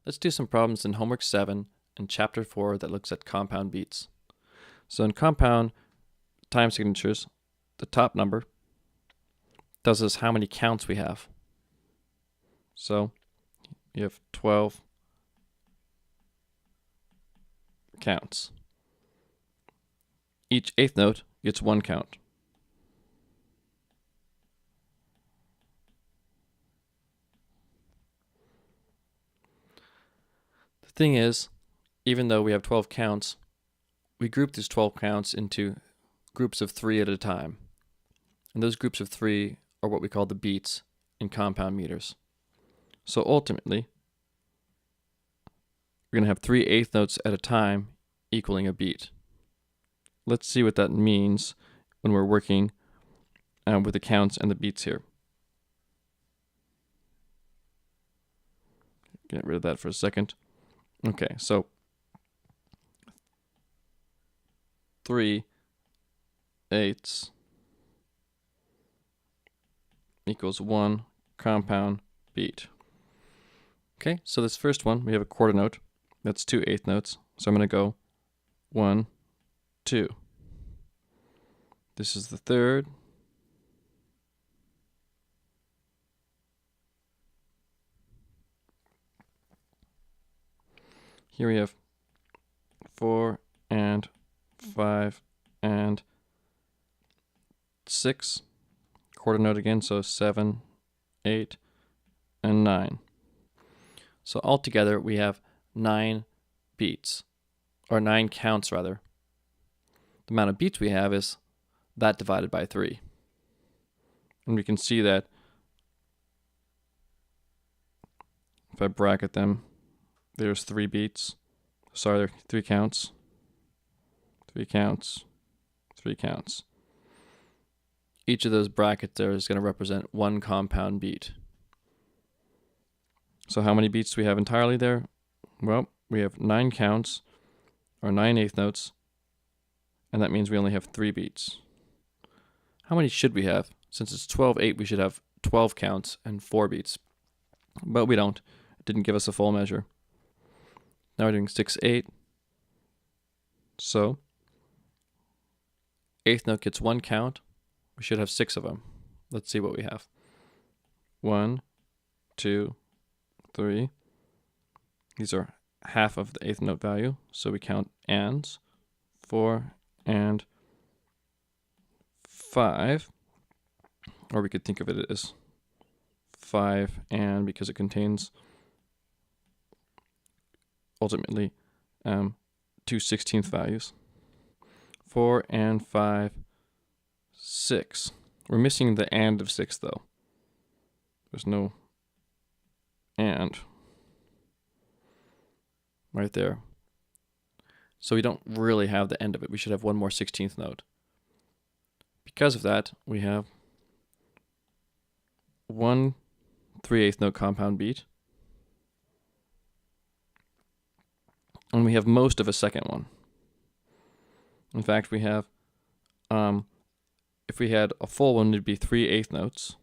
Let's do some problems in Homework 7 and Chapter 4 that looks at compound beats. So in compound time signatures, the top number tells us how many counts we have. So you have 12 counts. Each eighth note gets one count. The thing is, even though we have 12 counts, we group these 12 counts into groups of 3 at a time. And those groups of 3 are what we call the beats in compound meters. So ultimately, we're going to have 3 eighth notes at a time equaling a beat. Let's see what that means when we're working with the counts and the beats here. Get rid of that for a second. Okay, so 3 eighths equals 1 compound beat. Okay, so this first one, we have a quarter note. That's 2 eighth notes. So I'm going to go 1, 2. This is the third. Here we have 4 and 5 and 6. Quarter note again, so 7, 8, and 9. So altogether we have 9 beats, or 9 counts rather. The amount of beats we have is that divided by 3. And we can see that if I bracket them, there's 3 beats. Sorry, 3 counts. 3 counts. 3 counts. Each of those brackets there is going to represent 1 compound beat. So how many beats do we have entirely there? Well, we have 9 counts, or 9 eighth notes, and that means we only have 3 beats. How many should we have? Since it's 12/8, we should have 12 counts and 4 beats. But we don't. It didn't give us a full measure. Now we're doing 6/8. So, eighth note gets 1 count. We should have 6 of them. Let's see what we have. 1, 2, 3. These are half of the eighth note value, so we count ands. 4 and 5. Or we could think of it as 5 and, because it contains ultimately 2 16th values. 4 and 5, 6. We're missing the and of 6 though. There's no and right there. So we don't really have the end of it. We should have one more 16th note. Because of that, we have 1 3/8 note compound beat. And we have most of a second one. In fact, we have, if we had a full one, it'd be 3 eighth notes.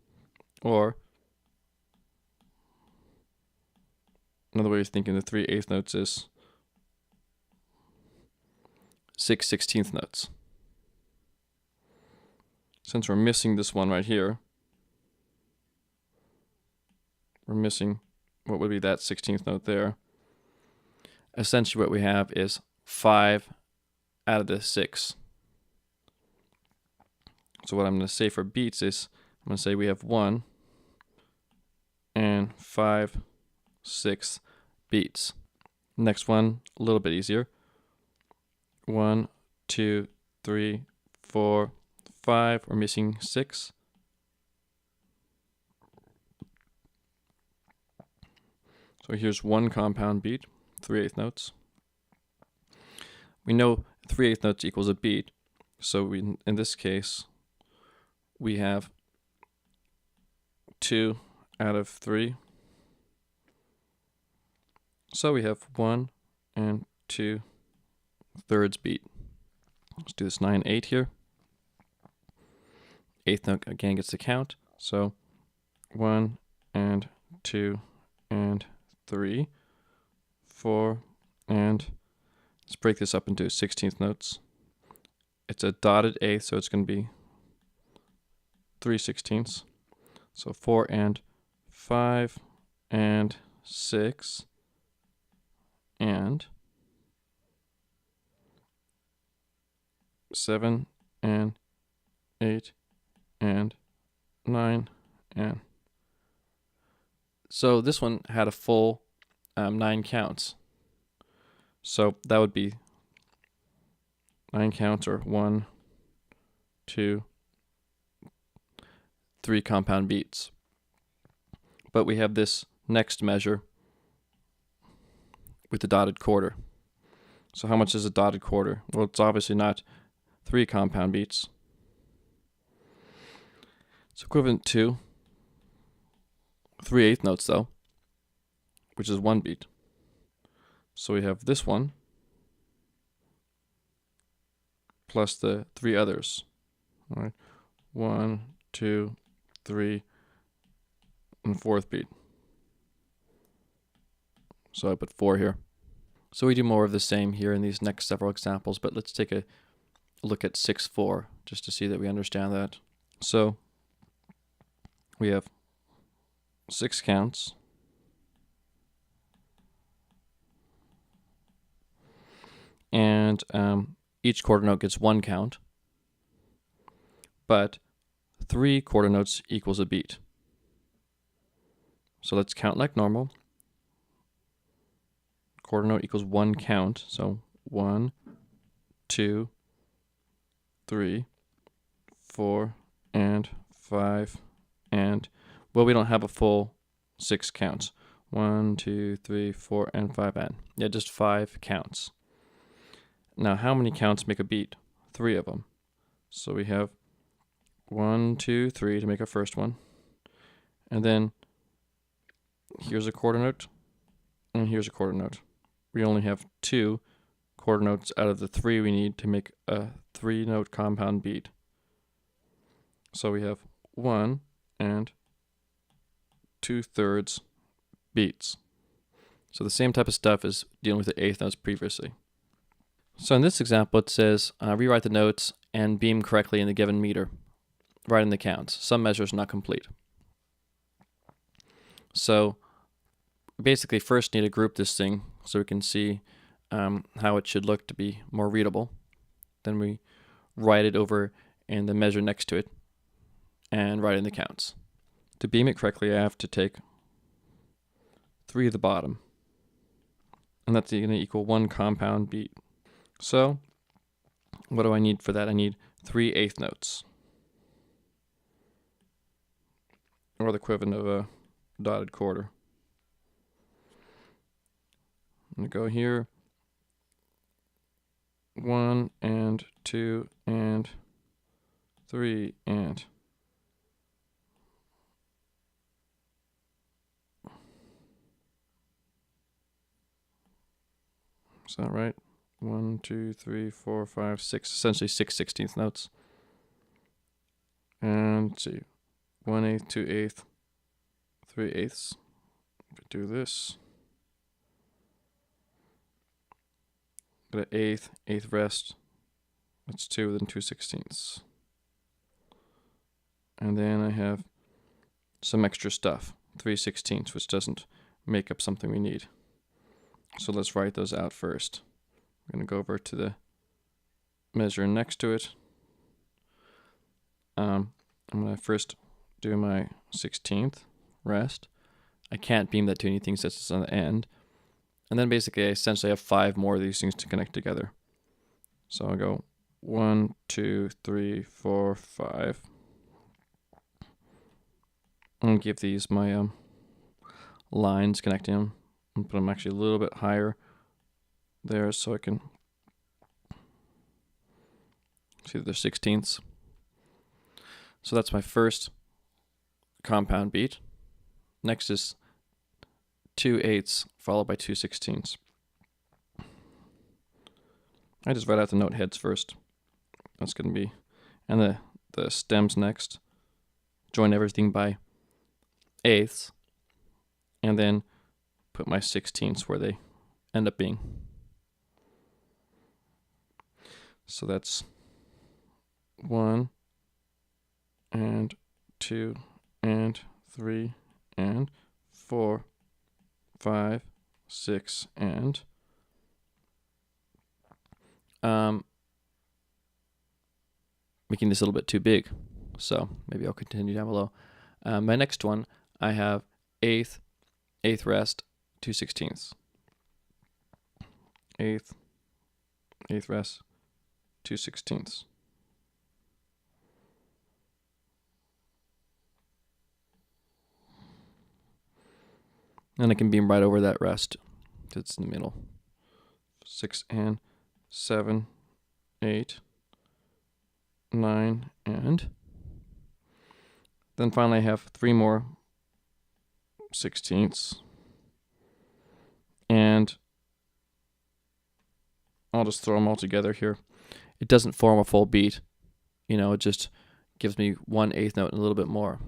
Or, another way of thinking the 3 eighth notes is 6 16th notes. Since we're missing this one right here, we're missing what would be that 16th note there. Essentially what we have is 5 out of the 6. So what I'm going to say for beats is, I'm going to say we have 1 and 5 6 beats. Next one, a little bit easier. 1, 2, 3, 4, 5. We're missing 6. So here's 1 compound beat, 3/8 notes. We know 3/8 notes equals a beat, so in this case, we have 2 out of 3. So we have 1 and 2 thirds beat. Let's do this 9/8 here. Eighth note again gets the count, so 1 and 2 and 3. 4, and let's break this up into 16th notes. It's a dotted eighth, so it's going to be 3/16. So 4 and 5 and 6 and 7 and 8 and 9 and so this one had a full 9 counts. So that would be 9 counts, or 1, 2, 3 compound beats. But we have this next measure with the dotted quarter. So how much is a dotted quarter? Well, it's obviously not 3 compound beats. It's equivalent to 3/8 notes, though, which is 1 beat. So we have this one plus the 3 others. All right, 1, 2, 3, and 4th beat. So I put 4 here. So we do more of the same here in these next several examples, but let's take a look at 6/4 just to see that we understand that. So we have 6 counts, and each quarter note gets 1 count, but 3 quarter notes equals a beat. So let's count like normal. Quarter note equals 1 count, so 1, 2, 3, 4, and 5, and well, we don't have a full 6 counts. 1, 2, 3, 4, and 5, and yeah, just 5 counts. Now, how many counts make a beat? 3 of them. So we have 1, 2, 3 to make our first one, and then here's a quarter note, and here's a quarter note. We only have 2 quarter notes out of the 3 we need to make a 3-note compound beat. So we have 1 and 2/3 beats. So the same type of stuff as dealing with the 8th notes previously. So in this example, it says rewrite the notes and beam correctly in the given meter. Write in the counts. Some measures not complete. So basically first need to group this thing so we can see how it should look to be more readable. Then we write it over in the measure next to it and write in the counts. To beam it correctly, I have to take 3 at the bottom, and that's going to equal 1 compound beat. So what do I need for that? I need 3/8 notes, or the equivalent of a dotted quarter. I'm going to go here, 1 and 2 and 3 and is that right? 1, 2, 3, 4, 5, 6, essentially 6/16 notes. And let's see, 1/8, 2/8, 3/8. If I do this, got an eighth rest. That's 2, then 2/16. And then I have some extra stuff, 3/16, which doesn't make up something we need. So let's write those out first. I'm going to go over to the measure next to it. I'm going to first do my 16th rest. I can't beam that to anything since it's on the end. And then basically I essentially have 5 more of these things to connect together. So I'll go 1, 2, 3, 4, 5. And give these my lines connecting them, and put them actually a little bit higher there so I can see that they're 16ths. So that's my first compound beat. Next is 2/8 followed by 2/16. I just write out the note heads first. That's going to be, and the stems next. Join everything by eighths, and then put my 16ths where they end up being. So that's 1 and 2 and 3 and 4, 5, 6, and making this a little bit too big. So maybe I'll continue down below. My next one, I have eighth rest, 2/16. Eighth rest, 2/16. And I can beam right over that rest. It's in the middle. 6 and 7, 8, 9, and then finally I have 3 more 16ths. And I'll just throw them all together here. It doesn't form a full beat. It just gives me 1/8 note and a little bit more.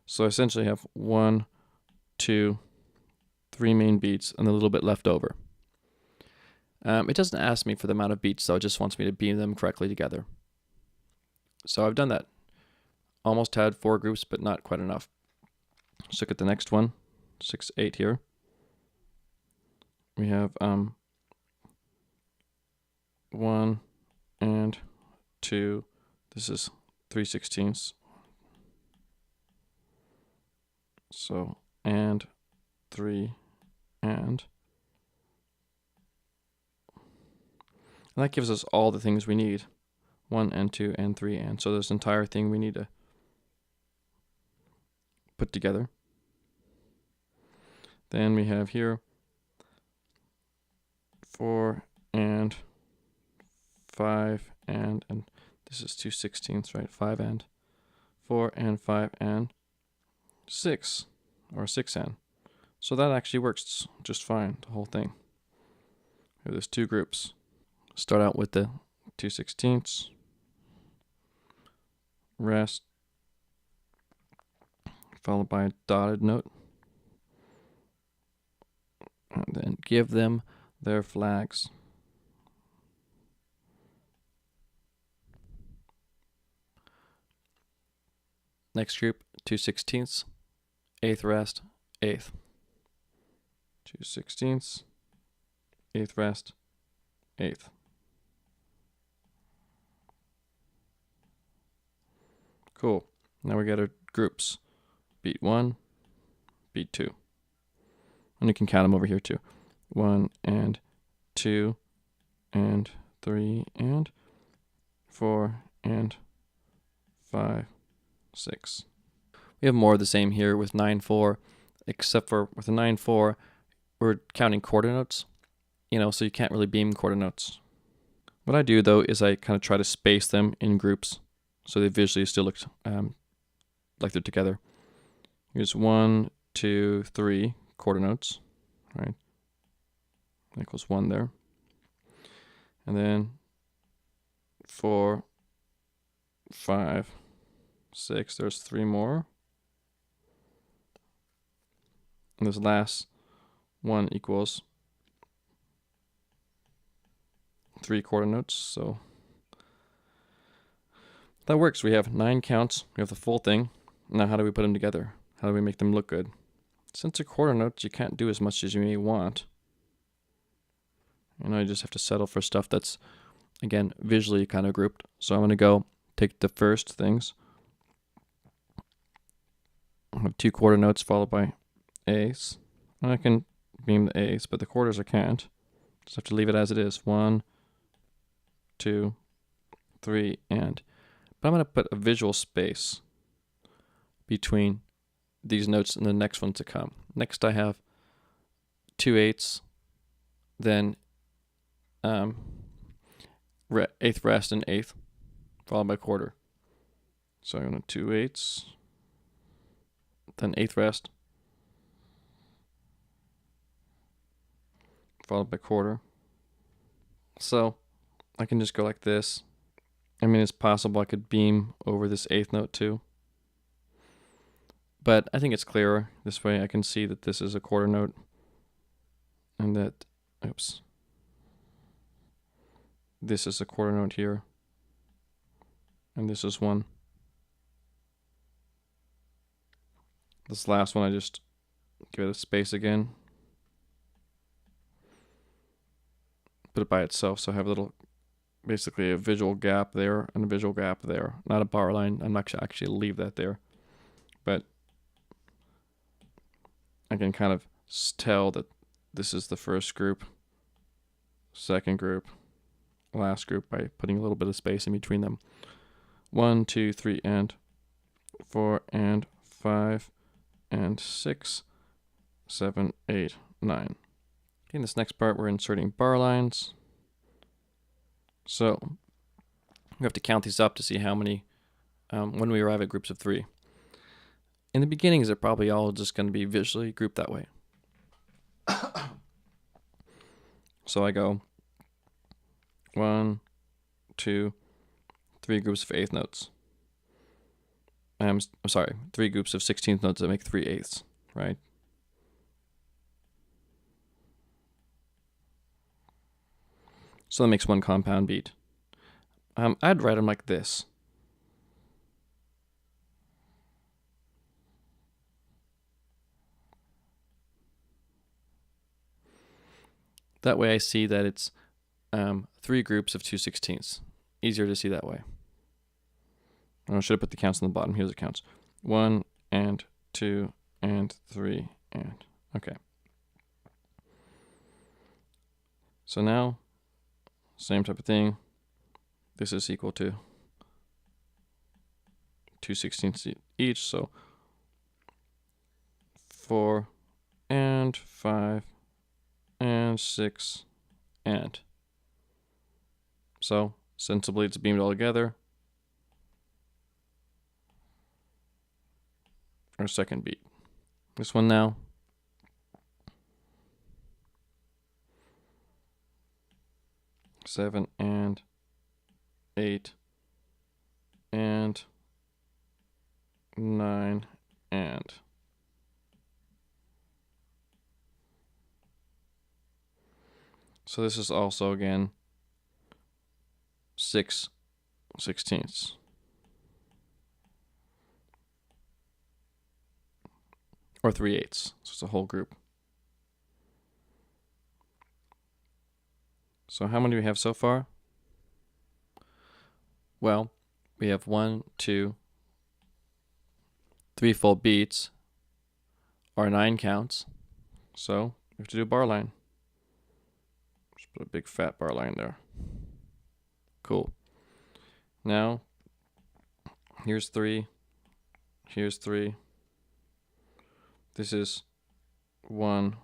So I essentially have 1, 2, 3 main beats and a little bit left over. It doesn't ask me for the amount of beats, so it just wants me to beam them correctly together. So I've done that. Almost had 4 groups, but not quite enough. Let's look at the next one, 6, 8 here. We have 1 and 2. This is 3/16. So, and 3 and that gives us all the things we need. 1 and 2 and 3 and. So this entire thing we need to put together. Then we have here 4 and 5 and this is 2/16, right? 5 and 4 and 5 and 6, or 6 and. So that actually works just fine, the whole thing. Here, there's 2 groups. Start out with the 2/16, rest, followed by a dotted note, and then give them their flags. Next group, 2/16, 8th rest, 8th. 2/16, 8th rest, 8th. Cool. Now we got our groups. Beat 1, beat 2. And you can count them over here too. 1 and 2 and 3 and 4 and 5, 6. We have more of the same here with 9/4, except for with the 9/4, we're counting quarter notes, so you can't really beam quarter notes. What I do though is I kind of try to space them in groups so they visually still look like they're together. Here's 1, 2, 3 quarter notes, right? That equals 1 there. And then 4, 5, 6, there's 3 more. And this last one equals 3 quarter notes, so that works. We have 9 counts, we have the full thing. Now how do we put them together? How do we make them look good? Since they're quarter notes, you can't do as much as you may want. You just have to settle for stuff that's, again, visually kind of grouped. So I'm going to go take the first things. I have 2 quarter notes followed by eighths. And I can beam the eighths, but the quarters I can't. Just have to leave it as it is. 1, 2, 3, and. But I'm going to put a visual space between these notes and the next one to come. Next I have 2/8, then 8th rest and 8th, followed by quarter. So I'm going to 2/8, then 8th rest, followed by quarter. So I can just go like this. I mean, it's possible I could beam over this 8th note too. But I think it's clearer. This way I can see that this is a quarter note. and that, oops, this is a quarter note here, and this is one. This last one, I just give it a space again, put it by itself, so I have a little, basically a visual gap there and a visual gap there, not a bar line. I'm not actually leave that there, but I can kind of tell that this is the first group, second group, last group by putting a little bit of space in between them. 1, 2, 3, and 4, and 5, and 6, 7, 8, 9. Okay, in this next part, we're inserting bar lines. So we have to count these up to see how many when we arrive at groups of 3. In the beginnings, they're probably all just going to be visually grouped that way. So I go 1, 2, 3 groups of eighth notes. I'm sorry, 3 groups of 16th notes that make 3/8, right? So that makes one compound beat. I'd write them like this. That way I see that it's 3 groups of 2/16. Easier to see that way. I should have put the counts on the bottom. Here's the counts. 1, and 2, and 3, and... Okay. So now, same type of thing. This is equal to 2/16 each, so 4, and 5, and 6, and. So, sensibly it's beamed all together. Our second beat. This one now. Seven, and 8, and 9, and. So this is also, again, 6/16. Or 3/8. So it's a whole group. So how many do we have so far? Well, we have 1, 2, 3 full beats, or 9 counts. So we have to do a bar line. Just put a big fat bar line there. Cool. Now, here's 3. Here's 3. This is 1,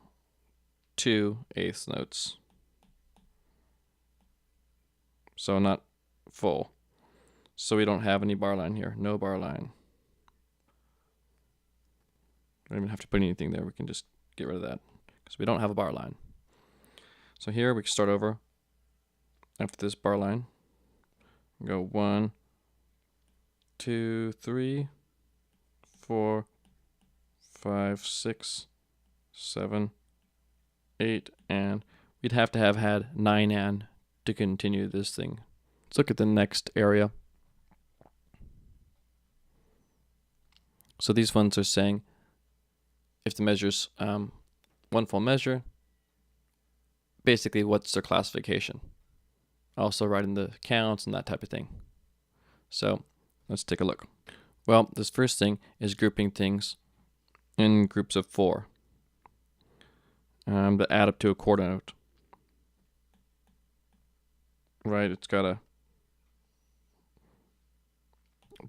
2 eighth notes. So not full. So we don't have any bar line here. No bar line. Don't even have to put anything there. We can just get rid of that because we don't have a bar line. So here we can start over after this bar line. Go 1, 2, 3, 4, 5, 6, 7, 8, and we'd have to have had 9 and to continue this thing. Let's look at the next area. So these ones are saying if the measure's one full measure, basically what's their classification. Also writing the counts and that type of thing. So let's take a look. Well, this first thing is grouping things in groups of 4 that add up to a quarter note. Right, it's got a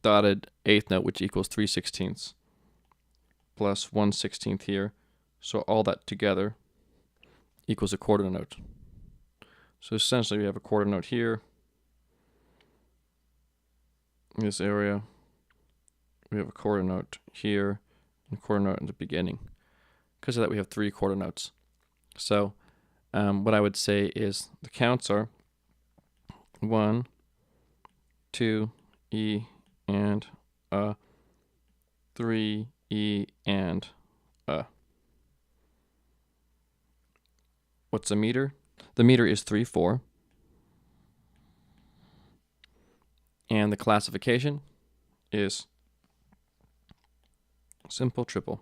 dotted eighth note, which equals 3/16 plus 1/16 here. So all that together equals a quarter note. So essentially we have a quarter note here. In this area, we have a quarter note here and a quarter note in the beginning. Because of that, we have 3 quarter notes. So what I would say is the counts are 1, 2, E, and 3, E, and What's a meter? The meter is 3/4. And the classification is simple triple.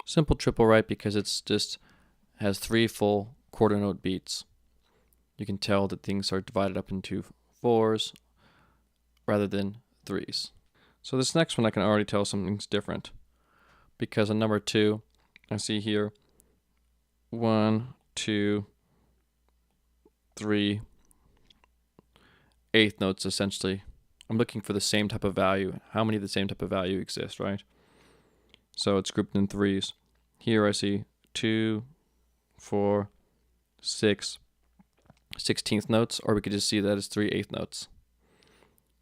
Simple triple, right? Because it's just has 3 full quarter note beats. You can tell that things are divided up into 4s rather than 3s. So this next one I can already tell something's different, because on number 2, I see here 1, 2, 3 eighth notes essentially. I'm looking for the same type of value. How many of the same type of value exist, right? So it's grouped in 3s. Here I see 2, 4, 6 16th notes, or we could just see that as 3 eighth notes.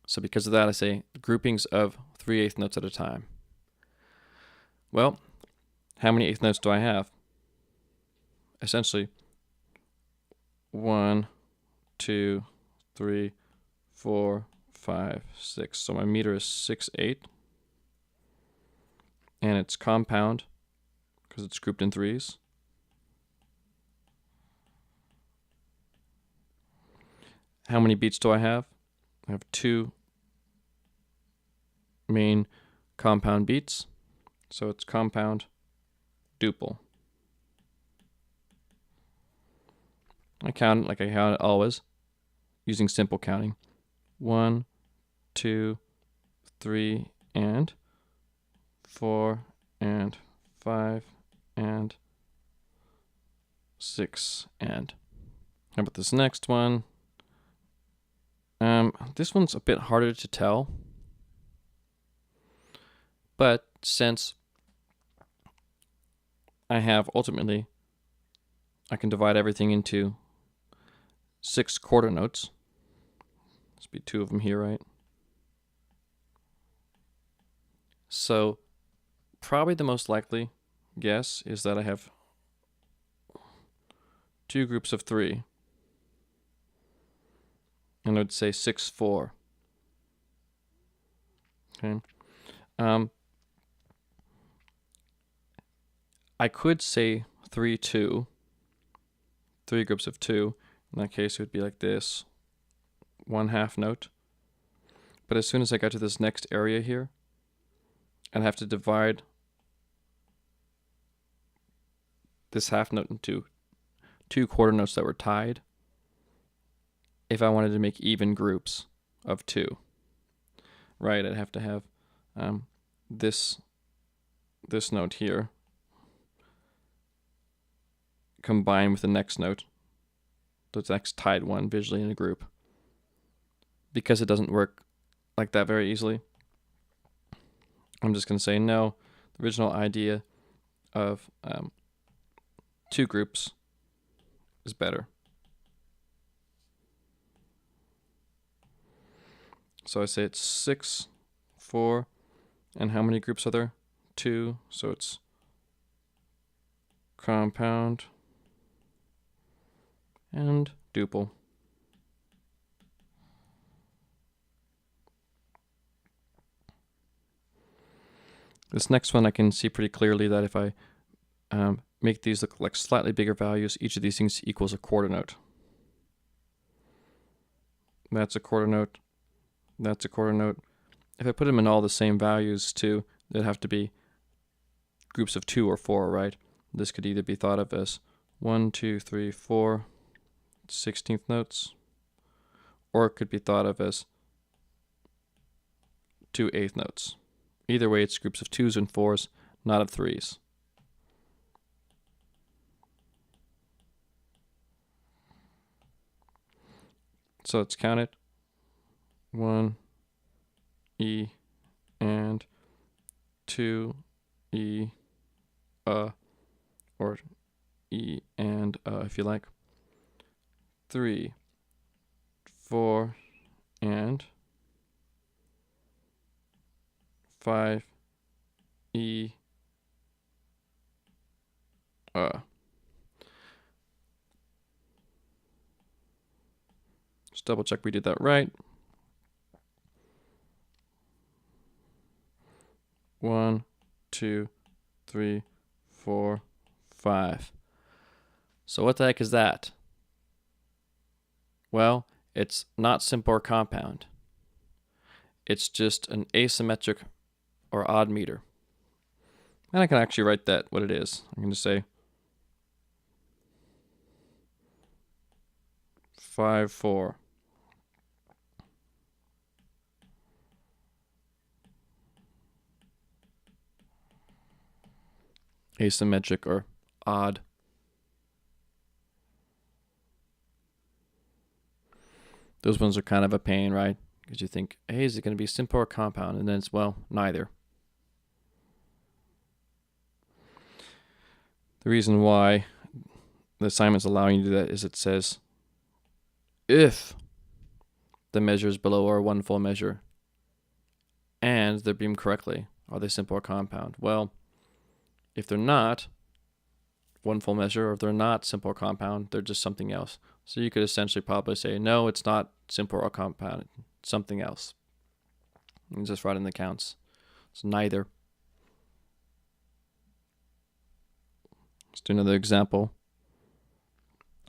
So because of that, I say groupings of 3 eighth notes at a time. Well, how many eighth notes do I have? Essentially, 1, 2, 3, 4, 5, 6. So my meter is 6, 8. And it's compound because it's grouped in 3s. How many beats do I have? I have 2 main compound beats. So it's compound duple. I count it like I count it always, using simple counting. 1, 2, 3, and 4, and 5, and 6, and. How about this next one? This one's a bit harder to tell, but since I have ultimately, I can divide everything into 6 quarter notes. There's be 2 of them here, right? So probably the most likely guess is that I have 2 groups of 3. And I would say 6, 4. Okay. I could say 3, 2. 3 groups of 2. In that case, it would be like this. 1/2 note. But as soon as I got to this next area here, I'd have to divide this half note into 2 quarter notes that were tied if I wanted to make even groups of 2. Right, I'd have to have this note here combined with the next note, the next tied one visually in a group. Because it doesn't work like that very easily, I'm just going to say no. The original idea of 2 groups is better. So I say it's 6, 4, and how many groups are there? 2, so it's compound and duple. This next one I can see pretty clearly that if I make these look like slightly bigger values, each of these things equals a quarter note. That's a quarter note. That's a quarter note. If I put them in all the same values too, they'd have to be groups of 2 or 4, right? This could either be thought of as 1, 2, 3, 4 16th notes, or it could be thought of as 2 eighth notes. Either way, it's groups of 2s and 4s, not of 3s. So let's count it. 1 E and 2 E or E and if you like. 3, 4, and 5 E Just double check we did that right. 1, 2, 3, 4, 5. So what the heck is that? Well, it's not simple or compound. It's just an asymmetric or odd meter. And I can actually write that what it is. I'm going to say 5, 4. Asymmetric or odd. Those ones are kind of a pain, right? Because you think, hey, is it going to be simple or compound? And then it's, well, neither. The reason why the assignment's allowing you to do that is it says, if the measures below are one full measure and they're beamed correctly, are they simple or compound? Well, if they're not one full measure, or if they're not simple or compound, they're just something else. So you could essentially probably say, no, it's not simple or compound, it's something else. And just write in the counts. It's neither. Let's do another example.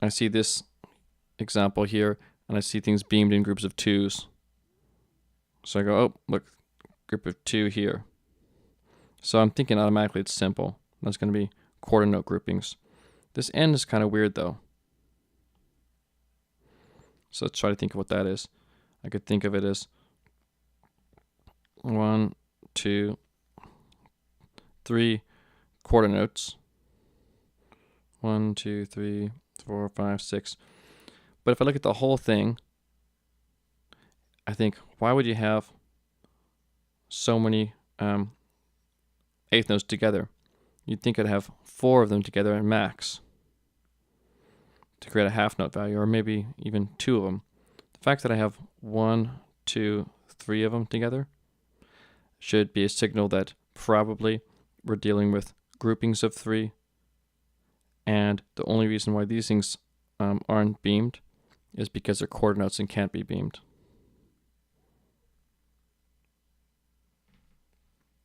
I see this example here, and I see things beamed in groups of 2s. So I go, oh, look, group of 2 here. So I'm thinking automatically it's simple. That's going to be quarter note groupings. This n is kind of weird though. So let's try to think of what that is. I could think of it as 1, 2, 3 quarter notes. 1, 2, 3, 4, 5, 6. But if I look at the whole thing, I think, why would you have so many eighth notes together? You'd think I'd have 4 of them together at max to create a half note value, or maybe even 2 of them. The fact that I have 1, 2, 3 of them together should be a signal that probably we're dealing with groupings of 3, and the only reason why these things aren't beamed is because they're quarter notes and can't be beamed.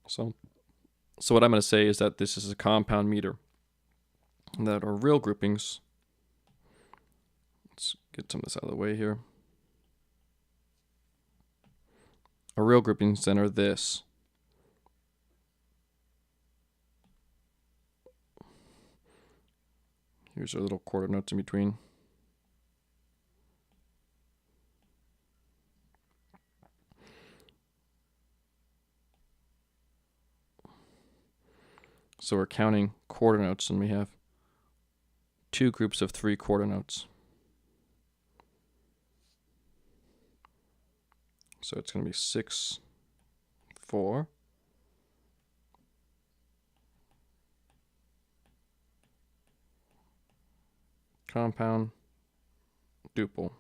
So what I'm going to say is that this is a compound meter, and that our real groupings, let's get some of this out of the way here. Our real groupings then are this. Here's our little quarter notes in between. So we're counting quarter notes, and we have 2 groups of 3 quarter notes. So it's going to be 6, 4. Compound, duple.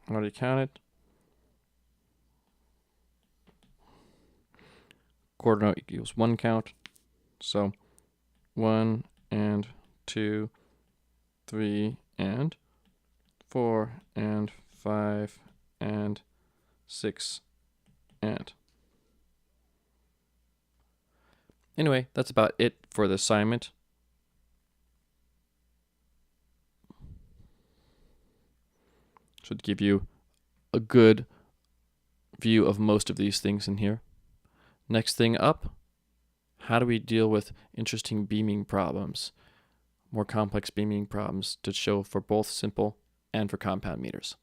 How do you count it? Quarter note equals 1 count. So 1 and 2, 3 and 4 and 5 and 6 and. Anyway, that's about it for the assignment. Should give you a good view of most of these things in here. Next thing up, how do we deal with interesting beaming problems, more complex beaming problems to show for both simple and for compound meters?